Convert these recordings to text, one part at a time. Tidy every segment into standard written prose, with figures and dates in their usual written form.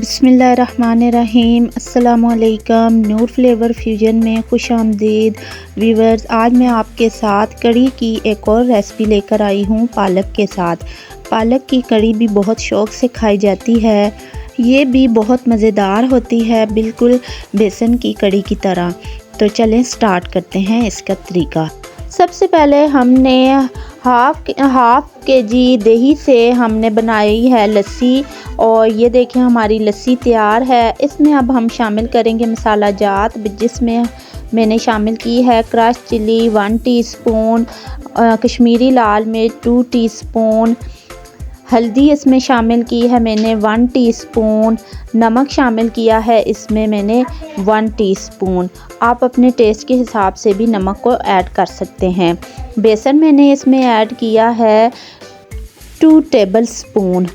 बिस्मिल्लाहिर्रहमानिर्रहीम। अस्सलाम वालेकुम। नूर फ्लेवर फ्यूजन में खुश आमदीद व्यूवर्स। आज मैं आपके साथ कड़ी की एक और रेसिपी लेकर आई हूँ पालक के साथ। पालक की कड़ी भी बहुत शौक़ से खाई जाती है। ये भी बहुत मज़ेदार होती है, बिल्कुल बेसन की कड़ी की तरह। तो चलें स्टार्ट करते हैं इसका तरीका। सबसे पहले हमने हाफ केजी दही से हमने बनाई है लस्सी, और ये देखिए हमारी लस्सी तैयार है। इसमें अब हम शामिल करेंगे मसाला जात, जिसमें मैंने शामिल की है क्रश चिली 1 टीस्पून, कश्मीरी लाल मिर्च 2 टीस्पून, हल्दी इसमें शामिल की है मैंने 1 टीस्पून, नमक शामिल किया है इसमें मैंने 1 टीस्पून। आप अपने टेस्ट के हिसाब से भी नमक को ऐड कर सकते हैं। बेसन मैंने इसमें ऐड किया है 2 टेबलस्पून।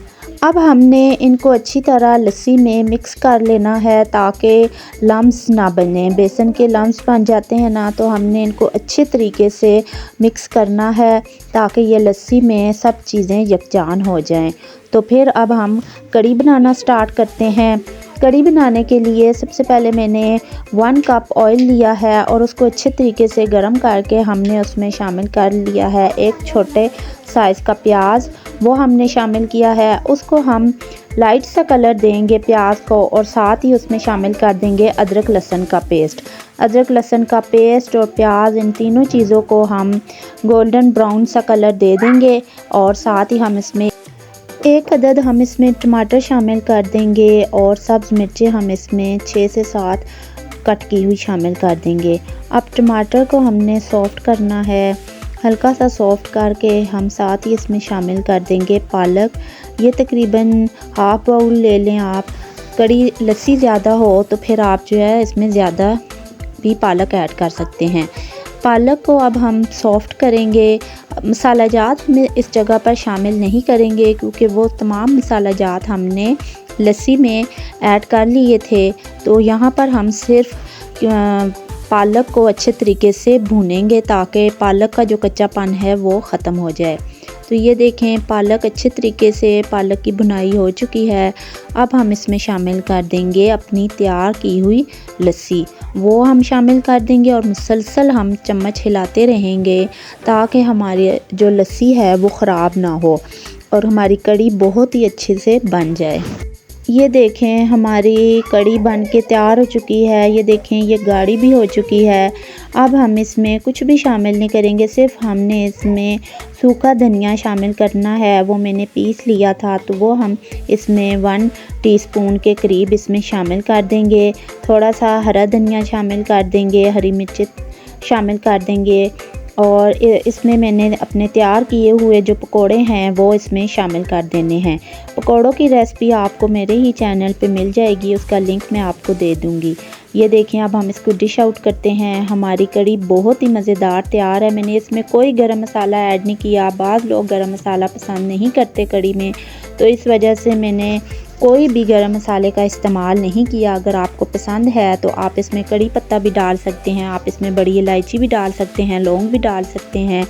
अब हमने इनको अच्छी तरह लस्सी में मिक्स कर लेना है ताकि लम्स ना बने। बेसन के लम्स बन जाते हैं ना, तो हमने इनको अच्छे तरीके से मिक्स करना है ताकि ये लस्सी में सब चीज़ें यकजान हो जाएं। तो फिर अब हम कड़ी बनाना स्टार्ट करते हैं। कड़ी बनाने के लिए सबसे पहले मैंने 1 कप ऑयल लिया है और उसको अच्छे तरीके से गर्म करके हमने उसमें शामिल कर लिया है एक छोटे साइज़ का प्याज, वो हमने शामिल किया है। उसको हम लाइट सा कलर देंगे प्याज को, और साथ ही उसमें शामिल कर देंगे अदरक लहसुन का पेस्ट। अदरक लहसुन का पेस्ट और प्याज, इन तीनों चीज़ों को हम गोल्डन ब्राउन सा कलर दे देंगे। और साथ ही हम इसमें 1 अदद हम इसमें टमाटर शामिल कर देंगे, और सब्ज़ मिर्चें हम इसमें 6 से 7 कट की हुई शामिल कर देंगे। अब टमाटर को हमने सॉफ़्ट करना है, हल्का सा सॉफ़्ट करके हम साथ ही इसमें शामिल कर देंगे पालक। ये तकरीबन हाफ़ बाउल ले लें आप। कड़ी लस्सी ज़्यादा हो तो फिर आप जो है इसमें ज़्यादा भी पालक ऐड कर सकते हैं। पालक को अब हम सॉफ़्ट करेंगे। मसाला जात हम इस जगह पर शामिल नहीं करेंगे क्योंकि वो तमाम मसाला जात हमने लस्सी में ऐड कर लिए थे। तो यहाँ पर हम सिर्फ पालक को अच्छे तरीके से भूनेंगे ताकि पालक का जो कच्चापन है वो ख़त्म हो जाए। तो ये देखें पालक अच्छे तरीके से पालक की भुनाई हो चुकी है। अब हम इसमें शामिल कर देंगे अपनी तैयार की हुई लस्सी, वो हम शामिल कर देंगे और मुसलसल हम चम्मच हिलाते रहेंगे ताकि हमारी जो लस्सी है वो ख़राब ना हो और हमारी कड़ी बहुत ही अच्छे से बन जाए। ये देखें हमारी कड़ी बन के तैयार हो चुकी है। ये देखें ये गाढ़ी भी हो चुकी है। अब हम इसमें कुछ भी शामिल नहीं करेंगे, सिर्फ हमने इसमें सूखा धनिया शामिल करना है। वो मैंने पीस लिया था, तो वो हम इसमें 1 टीस्पून के करीब इसमें शामिल कर देंगे। थोड़ा सा हरा धनिया शामिल कर देंगे, हरी मिर्च शामिल कर देंगे, और इसमें मैंने अपने तैयार किए हुए जो पकोड़े हैं वो इसमें शामिल कर देने हैं। पकोड़ों की रेसिपी आपको मेरे ही चैनल पे मिल जाएगी, उसका लिंक मैं आपको दे दूँगी। ये देखें अब हम इसको डिश आउट करते हैं। हमारी कड़ी बहुत ही मज़ेदार तैयार है। मैंने इसमें कोई गरम मसाला ऐड नहीं किया। बाज़ लोग गरम मसाला पसंद नहीं करते कड़ी में, तो इस वजह से मैंने कोई भी गरम मसाले का इस्तेमाल नहीं किया। अगर आपको पसंद है तो आप इसमें कड़ी पत्ता भी डाल सकते हैं, आप इसमें बड़ी इलायची भी डाल सकते हैं, लौंग भी डाल सकते हैं,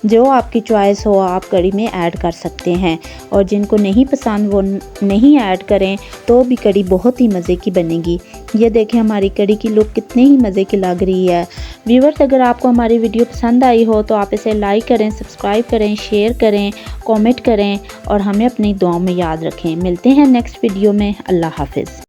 जो आपकी चॉइस हो आप कड़ी में ऐड कर सकते हैं। और जिनको नहीं पसंद वो नहीं ऐड करें, तो भी कड़ी बहुत ही मज़े की बनेगी। ये देखें हमारी कड़ी की लुक कितने ही मज़े की लग रही है। व्यूअर्स, अगर आपको हमारी वीडियो पसंद आई हो तो आप इसे लाइक करें, सब्सक्राइब करें, शेयर करें, कमेंट करें और हमें अपनी दुआओं में याद रखें। मिलते हैं नेक्स्ट वीडियो में। अल्लाह हाफ़िज़।